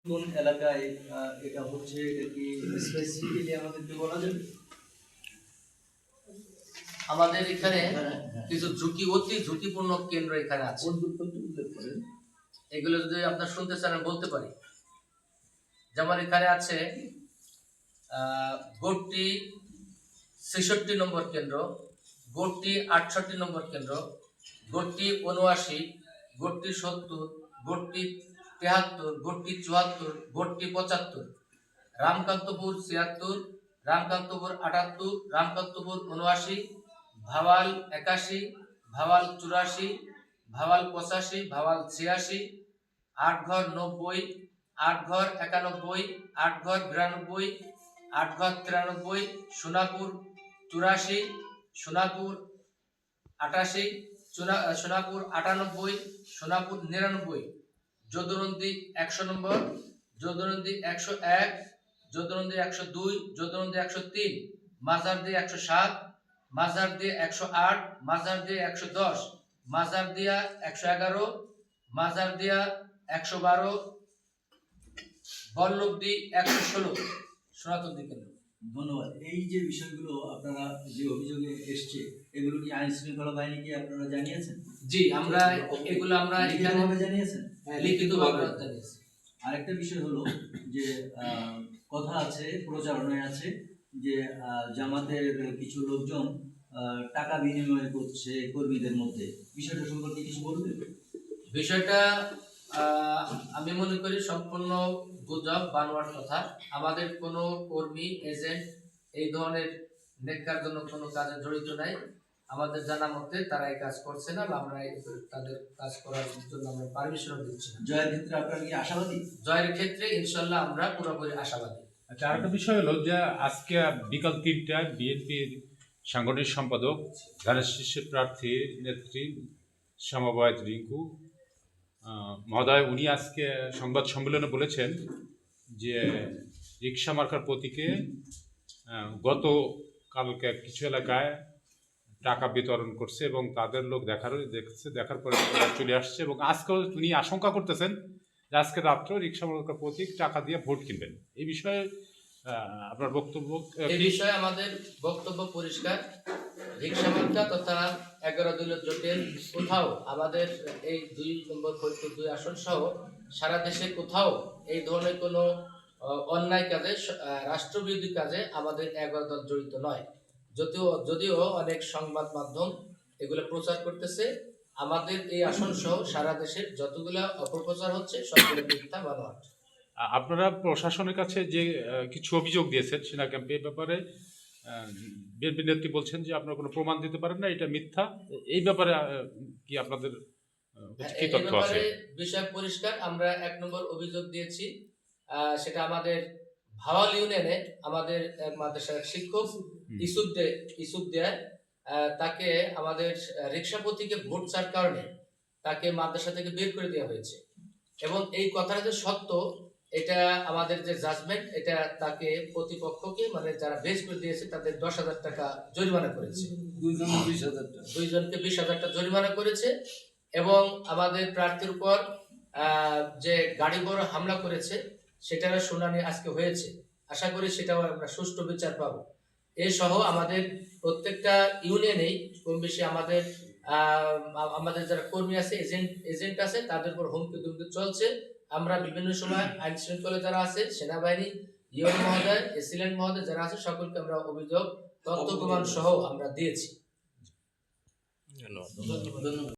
কোন এলাকায় এটা হচ্ছে, এটা কি স্পেসিফিক্যালি আমাদেরকে বলা যাবে? আমাদের এখানে কিছু অতি ঝুঁকিপূর্ণ কেন্দ্র এখানে আছে। এগুলো যদি আপনার শুনতে চান আমি বলতে পারি। যেমন এখানে আছে গোট্টি ৬৬ নম্বর কেন্দ্র, গোট্টি ৬৮ নম্বর কেন্দ্র, গোট্টি ৭৯, গোট্টি ৭০, গোট্টি ৭৩, গোট্টি ৭৪, গোট্টি ৭৫, রামকান্তপুর ৭৬, রামকান্তপুর ৭৮, রামকান্তপুর ৭৯, ভাওয়াল ৮১, ভাওয়াল ৮৪, ভাওয়াল ৮৫, ভাওয়াল ৮৬, আটঘর ৯০, আটঘর ৯১, আটঘর ৯২, আটঘর ৯৩, সোনাপুর ৮৪, সোনাপুর ৮৮, সোনাপুর ৯৮, সোনাপুর ৯৯, যদুরন্দি ১০০ নম্বর, যদুরন্দি ১০১, যদুরন্দি ১০২, যদুরন্দি ১০৩, মাজারদি ১০৭, মাজারদি ১০৮, মাজারদি ১১০, মাজারদিয়া ১১১, মাজারদিয়া ১১২, বল্লভদি ১১৬, সনাতন কেন্দ্র। ধন্যবাদ। এই যে বিষয়গুলো আপনারা যে অভিযোগে এসছে, এগুলো কি আইন শৃঙ্খলা বাহিনীকে আপনারা জানিয়েছেন? জি, আমরা এগুলো লিখিতভাবে জানিয়েছেন? লিখিতভাবে জানিয়েছি। আরেকটা বিষয় হলো যে কথা আছে, প্রচারণায় আছে যে জামাতের কিছু লোকজন টাকা বিনিময় করছে কর্মীদের মধ্যে, বিষয়টা সম্পর্কে কিছু বলবেন? বিষয়টা আমি মনে করি সম্পূর্ণ গুজব, বানোয়ার কথা। আমাদের কোনো কর্মী এজেন্ট এই ধরনের নেককারজনক কোনো কাজে জড়িত নাই। আমাদের জানা মতে তারা এই কাজ করছে না, বা আমরা তাদের কাজ করার জন্য আমরা পারমিশন দিচ্ছি না। জয়ের ক্ষেত্রে আপনারা কি আশাবাদী? জয়ের ক্ষেত্রে ইনশাল্লাহ আমরা পুরোপুরি আশাবাদী। আচ্ছা, আরেকটা বিষয় হলো যে আজকে বিকাল ৩টায় বিএনপির সাংগঠনিক সম্পাদক ধানের শীর্ষের প্রার্থী নেত্রী সমবায়ত রিঙ্কু মহোদয়, উনি আজকে সংবাদ সম্মেলনে বলেছেন যে রিক্সা মার্কার প্রতীকে গতকালকে কিছু এলাকায় টাকা বিতরণ করছে এবং তাদের লোক দেখার পরে চলে আসছে, এবং আজকেও উনি আশঙ্কা করতেছেন যে আজকে রাত্রে রিক্সা মার্কার প্রতীক টাকা দিয়ে ভোট কিনবেন। এই বিষয়ে আপনার বক্তব্য? এই বিষয়ে আমাদের বক্তব্য পরিষ্কার। রিক্সা মার্কা তথা 11 দলীয় জোটের কোথাও আমাদের এই 2 নম্বর ফরিদপুর 2 আসন সহ সারা দেশে কোথাও এই ধরনের কোনো অন্যায় কাজে, রাষ্ট্রবিরোধী কাজে আমাদের 11 দল জড়িত নয়। যদিও অনেক সংবাদ মাধ্যম এগুলো প্রচার করতেছে। আমাদের এই আসন সহ সারা দেশের যতগুলো অপপ্রচার হচ্ছে সবগুলো মিথ্যা, বানোয়াট। আপনারা প্রশাসনের কাছে যে কিছু অভিযোগ দিয়েছেন সেনা ক্যাম্পে, এই ব্যাপারে বিএনপি নেত্রী বলছেন যে আপনারা কোনো প্রমাণ দিতে পারেন না, এটা মিথ্যা। এই ব্যাপারে কি আপনাদের কি তথ্য আছে? বিষয় পরিষ্কার। আমরা 1 নম্বর অভিযোগ দিয়েছি, সেটা আমাদের ভাওয়াল ইউনিয়নে আমাদের মাদ্রাসার শিক্ষক ইসুফ দেয়, তাকে আমাদের রিক্সা প্রতীকে ভোট চার কারণে তাকে মাদ্রাসা থেকে বের করে দেওয়া হয়েছে। এবং এই কথাটা যে সত্য, এটা আমাদের যে জাজমেন্ট, এটা তাকে প্রতিপক্ষকে, মানে যারা বেশ করে দিয়েছে তাদের 10,000 টাকা জরিমানা করেছে, দুইজনকে 20,000 টাকা জরিমানা করেছে। এবং আমাদের প্রার্থীর উপর যে গাড়ি বড় হামলা করেছে সেটার শুনানি আজকে হয়েছে। আশা করি সেটাও আমরা সুষ্ঠু বিচার পাবো। এই সহ আমাদের প্রত্যেকটা ইউনিয়নেই কম বেশি আমাদের যারা কর্মী আছে, এজেন্ট আছে, তাদের উপর হুমকি দুমকি চলছে। আমরা বিভিন্ন সময় আইন শৃঙ্খলা যারা আছে, সেনাবাহিনী, ইউএন মহোদয়, এসিলেন্ট মহোদয় যারা আছে, সকলকে আমরা অভিযোগ, তথ্য প্রমাণ সহ আমরা দিয়েছি। ধন্যবাদ।